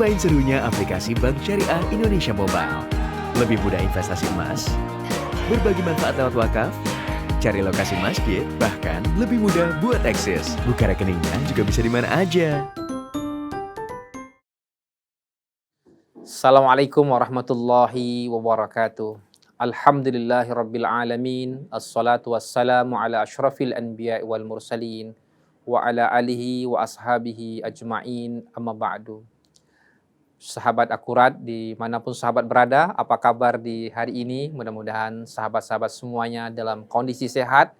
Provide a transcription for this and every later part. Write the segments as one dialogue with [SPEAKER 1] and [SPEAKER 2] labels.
[SPEAKER 1] Cobain serunya aplikasi Bank Syariah Indonesia Mobile. Lebih mudah investasi emas, berbagi manfaat lewat wakaf, cari lokasi masjid, bahkan lebih mudah buat eksis. Buka rekeningnya juga bisa di mana aja.
[SPEAKER 2] Assalamualaikum warahmatullahi wabarakatuh. Alhamdulillahirabbil alamin. Assalatu wassalamu ala asyrafil anbiya'i wal mursalin wa ala alihi wa ashabihi ajma'in, amma ba'du. Sahabat akurat dimanapun sahabat berada, apa kabar di hari ini? Mudah-mudahan sahabat-sahabat semuanya dalam kondisi sehat.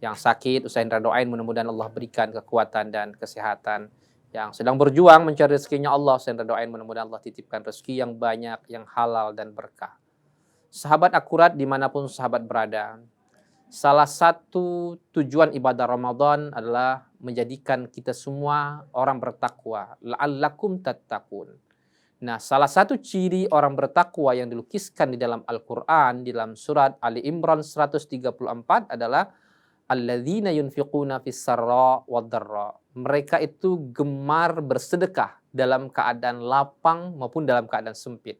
[SPEAKER 2] Yang sakit, usahain doain, mudah-mudahan Allah berikan kekuatan dan kesehatan. Yang sedang berjuang mencari rezekinya Allah, usahain doain, mudah-mudahan Allah titipkan rezeki yang banyak, yang halal dan berkah. Sahabat akurat dimanapun sahabat berada, salah satu tujuan ibadah Ramadan adalah menjadikan kita semua orang bertakwa. La'allakum tattaqun. Nah, salah satu ciri orang bertakwa yang dilukiskan di dalam Al-Quran, di dalam surat Ali Imran 134 adalah alladzina yunfiquna fis-sarra wad-dharra. Mereka itu gemar bersedekah dalam keadaan lapang maupun dalam keadaan sempit.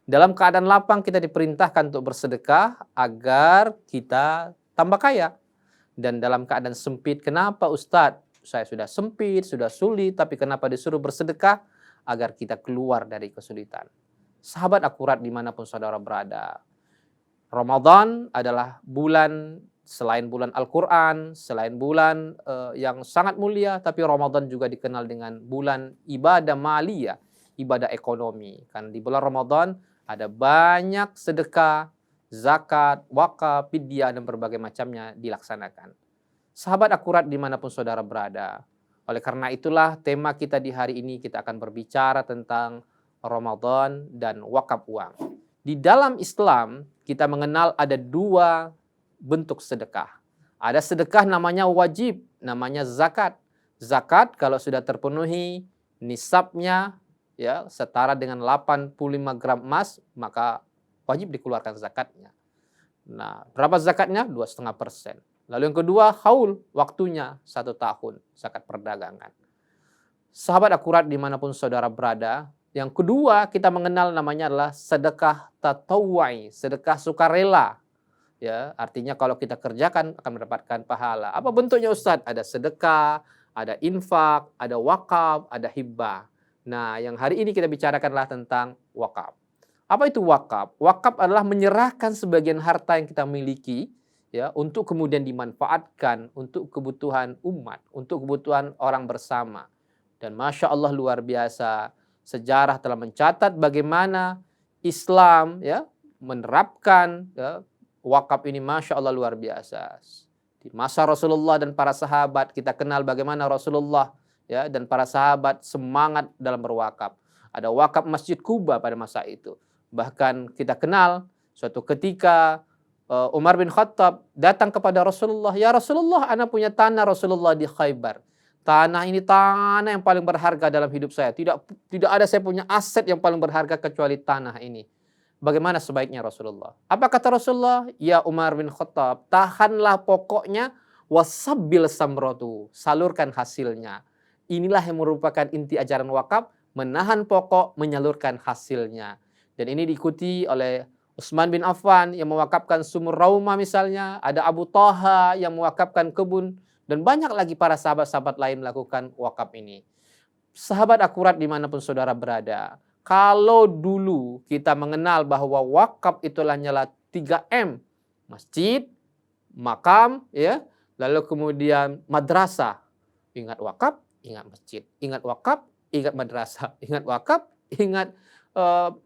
[SPEAKER 2] Dalam keadaan lapang kita diperintahkan untuk bersedekah agar kita tambah kaya. Dan dalam keadaan sempit, kenapa Ustadz? Saya sudah sempit, sudah sulit, tapi kenapa disuruh bersedekah? Agar kita keluar dari kesulitan. Sahabat akurat dimanapun saudara berada, Ramadan adalah bulan, selain bulan Al-Quran, selain bulan yang sangat mulia, tapi Ramadan juga dikenal dengan bulan ibadah maliyah, ibadah ekonomi. Kan di bulan Ramadan ada banyak sedekah, zakat, wakaf, fidyah, dan berbagai macamnya dilaksanakan. Sahabat akurat dimanapun saudara berada, oleh karena itulah tema kita di hari ini, kita akan berbicara tentang Ramadan dan wakaf uang. Di dalam Islam kita mengenal ada dua bentuk sedekah. Ada sedekah namanya wajib, namanya zakat. Zakat kalau sudah terpenuhi nisabnya ya setara dengan 85 gram emas, maka wajib dikeluarkan zakatnya. Nah, berapa zakatnya? 2,5%. Lalu yang kedua, haul, waktunya 1 tahun, zakat perdagangan. Sahabat akurat dimanapun saudara berada, yang kedua kita mengenal namanya adalah sedekah tatawwu'i, sedekah sukarela. Ya, artinya kalau kita kerjakan akan mendapatkan pahala. Apa bentuknya Ustadz? Ada sedekah, ada infak, ada wakaf, ada hibah. Nah, yang hari ini kita bicarakanlah tentang wakaf. Apa itu wakaf? Wakaf adalah menyerahkan sebagian harta yang kita miliki ya untuk kemudian dimanfaatkan untuk kebutuhan umat, untuk kebutuhan orang bersama. Dan Masya Allah luar biasa, sejarah telah mencatat bagaimana Islam ya menerapkan ya, wakaf ini, Masya Allah luar biasa. Di masa Rasulullah dan para sahabat kita kenal bagaimana Rasulullah ya dan para sahabat semangat dalam berwakaf. Ada wakaf Masjid Kuba pada masa itu. Bahkan kita kenal suatu ketika Umar bin Khattab datang kepada Rasulullah, "Ya Rasulullah, ana punya tanah Rasulullah di Khaybar. Tanah ini tanah yang paling berharga dalam hidup saya. Tidak ada saya punya aset yang paling berharga kecuali tanah ini. Bagaimana sebaiknya Rasulullah?" Apa kata Rasulullah? "Ya Umar bin Khattab, tahanlah pokoknya, wasabbil samratu, salurkan hasilnya." Inilah yang merupakan inti ajaran wakaf, menahan pokok, menyalurkan hasilnya. Dan ini diikuti oleh Utsman bin Affan yang mewakafkan sumur Rauma misalnya, ada Abu Thaha yang mewakafkan kebun, dan banyak lagi para sahabat-sahabat lain melakukan wakaf ini. Sahabat akurat dimanapun saudara berada, kalau dulu kita mengenal bahwa wakaf itu hanyalah 3M, masjid, makam, ya, lalu kemudian madrasah. Ingat wakaf, ingat masjid. Ingat wakaf, ingat madrasah. Ingat wakaf, ingat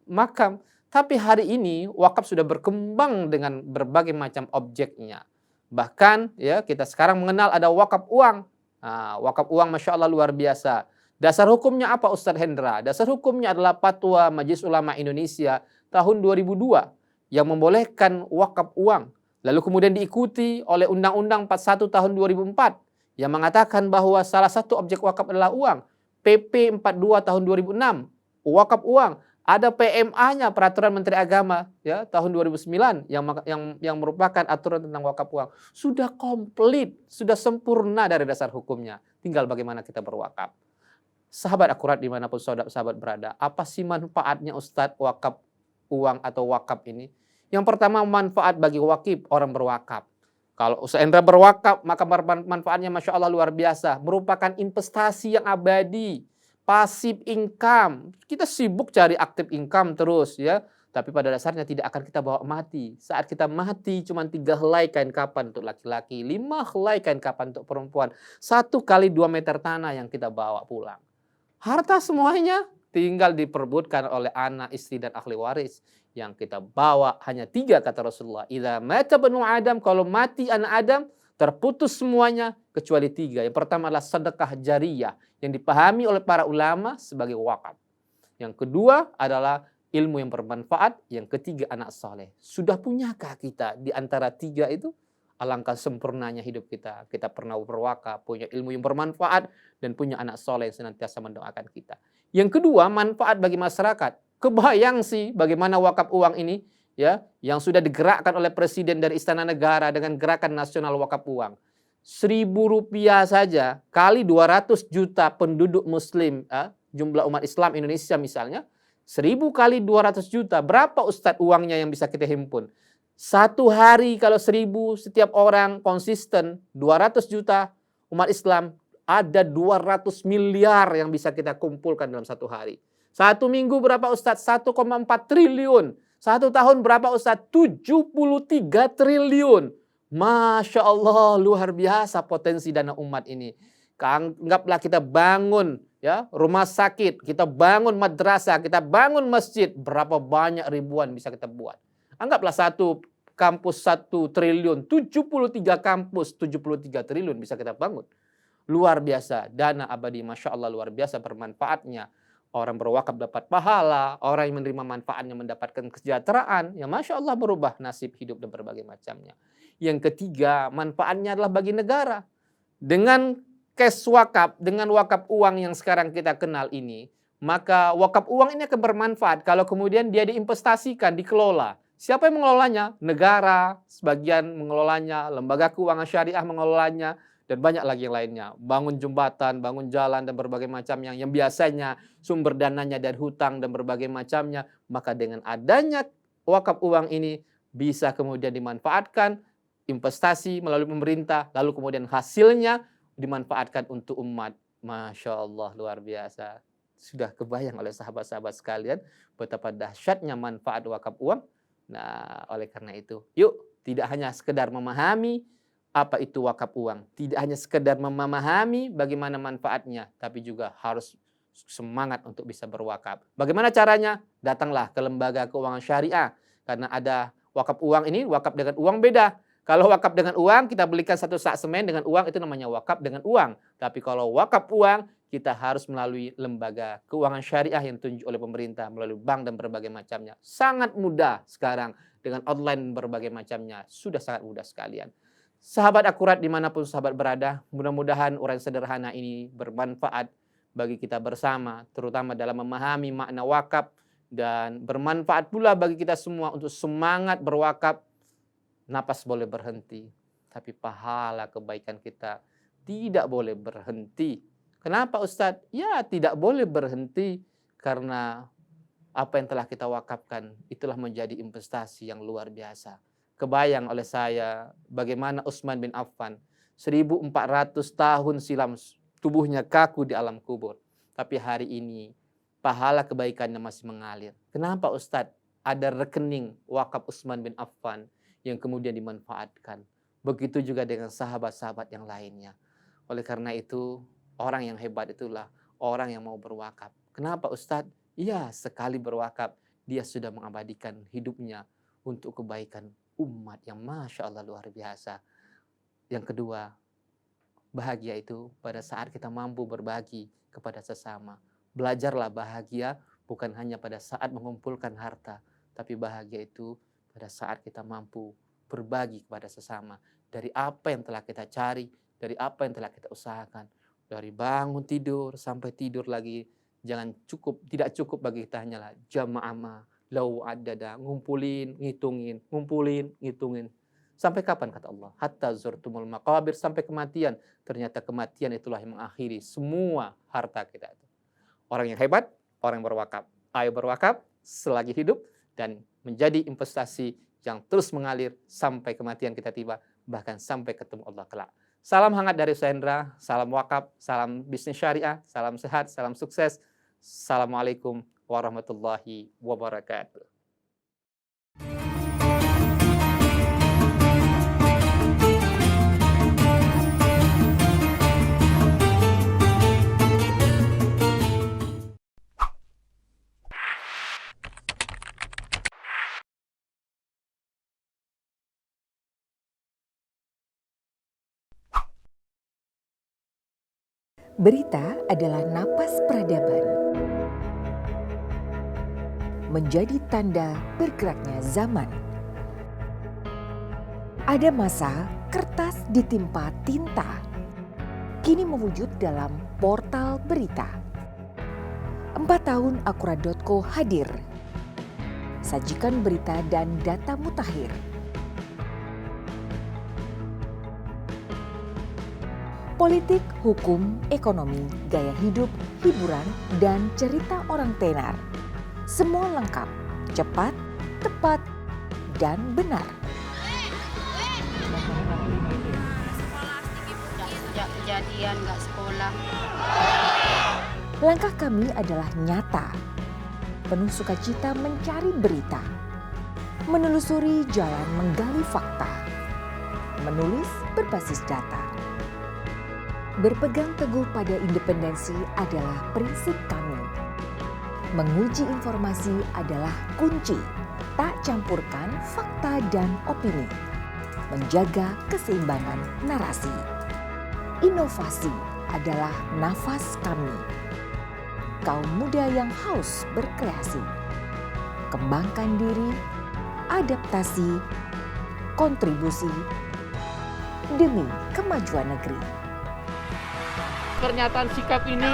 [SPEAKER 2] makam. Tapi hari ini wakaf sudah berkembang dengan berbagai macam objeknya. Bahkan ya kita sekarang mengenal ada wakaf uang. Nah, wakaf uang Masya Allah luar biasa. Dasar hukumnya apa Ustadz Hendra? Dasar hukumnya adalah Fatwa Majelis Ulama Indonesia tahun 2002 yang membolehkan wakaf uang. Lalu kemudian diikuti oleh Undang-Undang 41 tahun 2004 yang mengatakan bahwa salah satu objek wakaf adalah uang. PP 42 tahun 2006, wakaf uang. Ada PMA-nya, Peraturan Menteri Agama ya tahun 2009 yang merupakan aturan tentang wakaf uang. Sudah komplit, sudah sempurna dari dasar hukumnya. Tinggal bagaimana kita berwakaf. Sahabat akurat dimanapun sahabat berada, apa sih manfaatnya Ustadz wakaf uang atau wakaf ini? Yang pertama manfaat bagi wakif, orang berwakaf. Kalau Ustadz Endra berwakaf, maka manfaatnya Masya Allah luar biasa. Merupakan investasi yang abadi, passive income. Kita sibuk cari active income terus ya. Tapi pada dasarnya tidak akan kita bawa mati. Saat kita mati cuma 3 helai kain kapan untuk laki-laki, 5 helai kain kapan untuk perempuan. 1 kali 2 meter tanah yang kita bawa pulang. Harta semuanya tinggal diperebutkan oleh anak, istri, dan ahli waris. Yang kita bawa hanya 3 kata Rasulullah. Idza mata banu Adam, kalau mati anak Adam, terputus semuanya kecuali 3. Yang pertama adalah sedekah jariyah yang dipahami oleh para ulama sebagai wakaf. Yang kedua adalah ilmu yang bermanfaat. Yang ketiga anak soleh. Sudah punyakah kita di antara 3 itu? Alangkah sempurnanya hidup kita. Kita pernah berwakaf, punya ilmu yang bermanfaat, dan punya anak soleh yang senantiasa mendoakan kita. Yang kedua, manfaat bagi masyarakat. Kebayang sih bagaimana wakaf uang ini ya yang sudah digerakkan oleh Presiden dari Istana Negara dengan gerakan nasional wakaf uang. Rp1.000 saja kali 200 juta penduduk Muslim, jumlah umat Islam Indonesia misalnya, 1.000 kali 200 juta, berapa Ustadz uangnya yang bisa kita himpun? 1 hari kalau 1.000 setiap orang konsisten 200 juta umat Islam, ada 200 miliar yang bisa kita kumpulkan dalam 1 hari. 1 minggu berapa Ustadz? 1,4 triliun. 1 tahun berapa Ustadz? 73 triliun. Masya Allah, luar biasa potensi dana umat ini. Anggaplah kita bangun ya rumah sakit, kita bangun madrasah, kita bangun masjid, berapa banyak ribuan bisa kita buat. Anggaplah 1 kampus 1 triliun, 73 kampus, 73 triliun bisa kita bangun. Luar biasa, dana abadi Masya Allah luar biasa bermanfaatnya. Orang berwakaf dapat pahala, orang yang menerima manfaatnya mendapatkan kesejahteraan. Ya Masya Allah berubah nasib hidup dan berbagai macamnya. Yang ketiga, manfaatnya adalah bagi negara. Dengan cash wakaf, dengan wakaf uang yang sekarang kita kenal ini, maka wakaf uang ini akan bermanfaat kalau kemudian dia diinvestasikan, dikelola. Siapa yang mengelolanya? Negara, sebagian mengelolanya, lembaga keuangan syariah mengelolanya, dan banyak lagi yang lainnya. Bangun jembatan, bangun jalan, dan berbagai macam yang biasanya sumber dananya dari hutang dan berbagai macamnya. Maka dengan adanya wakaf uang ini bisa kemudian dimanfaatkan, investasi melalui pemerintah, lalu kemudian hasilnya dimanfaatkan untuk umat. Masya Allah luar biasa. Sudah kebayang oleh sahabat-sahabat sekalian betapa dahsyatnya manfaat wakaf uang. Nah, oleh karena itu, yuk tidak hanya sekedar memahami apa itu wakaf uang, tidak hanya sekedar memahami bagaimana manfaatnya, tapi juga harus semangat untuk bisa berwakaf. Bagaimana caranya? Datanglah ke lembaga keuangan syariah, karena ada wakaf uang ini, wakaf dengan uang beda. Kalau wakaf dengan uang, kita belikan 1 sak semen dengan uang, itu namanya wakaf dengan uang. Tapi kalau wakaf uang, kita harus melalui lembaga keuangan syariah yang ditunjuk oleh pemerintah, melalui bank dan berbagai macamnya. Sangat mudah sekarang dengan online dan berbagai macamnya. Sudah sangat mudah sekalian. Sahabat akurat dimanapun sahabat berada, mudah-mudahan uraian sederhana ini bermanfaat bagi kita bersama, terutama dalam memahami makna wakaf, dan bermanfaat pula bagi kita semua untuk semangat berwakaf. Napas boleh berhenti, tapi pahala kebaikan kita tidak boleh berhenti. Kenapa Ustadz? Ya tidak boleh berhenti karena apa yang telah kita wakafkan itulah menjadi investasi yang luar biasa. Kebayang oleh saya bagaimana Utsman bin Affan 1400 tahun silam tubuhnya kaku di alam kubur. Tapi hari ini pahala kebaikannya masih mengalir. Kenapa Ustadz? Ada rekening wakaf Utsman bin Affan yang kemudian dimanfaatkan. Begitu juga dengan sahabat-sahabat yang lainnya. Oleh karena itu, orang yang hebat itulah orang yang mau berwakaf. Kenapa Ustadz? Iya, sekali berwakaf, dia sudah mengabadikan hidupnya untuk kebaikan umat yang Masya Allah luar biasa. Yang kedua, bahagia itu pada saat kita mampu berbagi kepada sesama. Belajarlah bahagia bukan hanya pada saat mengumpulkan harta, tapi bahagia itu pada saat kita mampu berbagi kepada sesama. Dari apa yang telah kita cari, dari apa yang telah kita usahakan. Dari bangun tidur sampai tidur lagi. Tidak cukup bagi kita hanyalah jama'ama, lau adada, ngumpulin, ngitungin. Sampai kapan kata Allah? Hatta zurtumul maqabir, sampai kematian. Ternyata kematian itulah yang mengakhiri semua harta kita itu. orang yang hebat, orang yang berwakaf. Ayo berwakaf selagi hidup dan menjadi investasi yang terus mengalir sampai kematian kita tiba, bahkan sampai ketemu Allah kelak. Salam hangat dari Ustaz Hendra, salam wakaf, salam bisnis syariah, salam sehat, salam sukses. Assalamualaikum warahmatullahi wabarakatuh.
[SPEAKER 3] Berita adalah napas peradaban, menjadi tanda bergeraknya zaman. Ada masa kertas ditimpa tinta, kini mewujud dalam portal berita. 4 tahun Akurat.co hadir, sajikan berita dan data mutakhir. Politik, hukum, ekonomi, gaya hidup, hiburan, dan cerita orang tenar. Semua lengkap, cepat, tepat, dan benar.
[SPEAKER 4] Sejak kejadian nggak sekolah.
[SPEAKER 3] Langkah kami adalah nyata, penuh sukacita mencari berita, menelusuri jalan menggali fakta, menulis berbasis data. Berpegang teguh pada independensi adalah prinsip kami. Menguji informasi adalah kunci, tak campurkan fakta dan opini. Menjaga keseimbangan narasi. Inovasi adalah nafas kami. Kaum muda yang haus berkreasi. Kembangkan diri, adaptasi, kontribusi demi kemajuan negeri.
[SPEAKER 5] Pernyataan sikap ini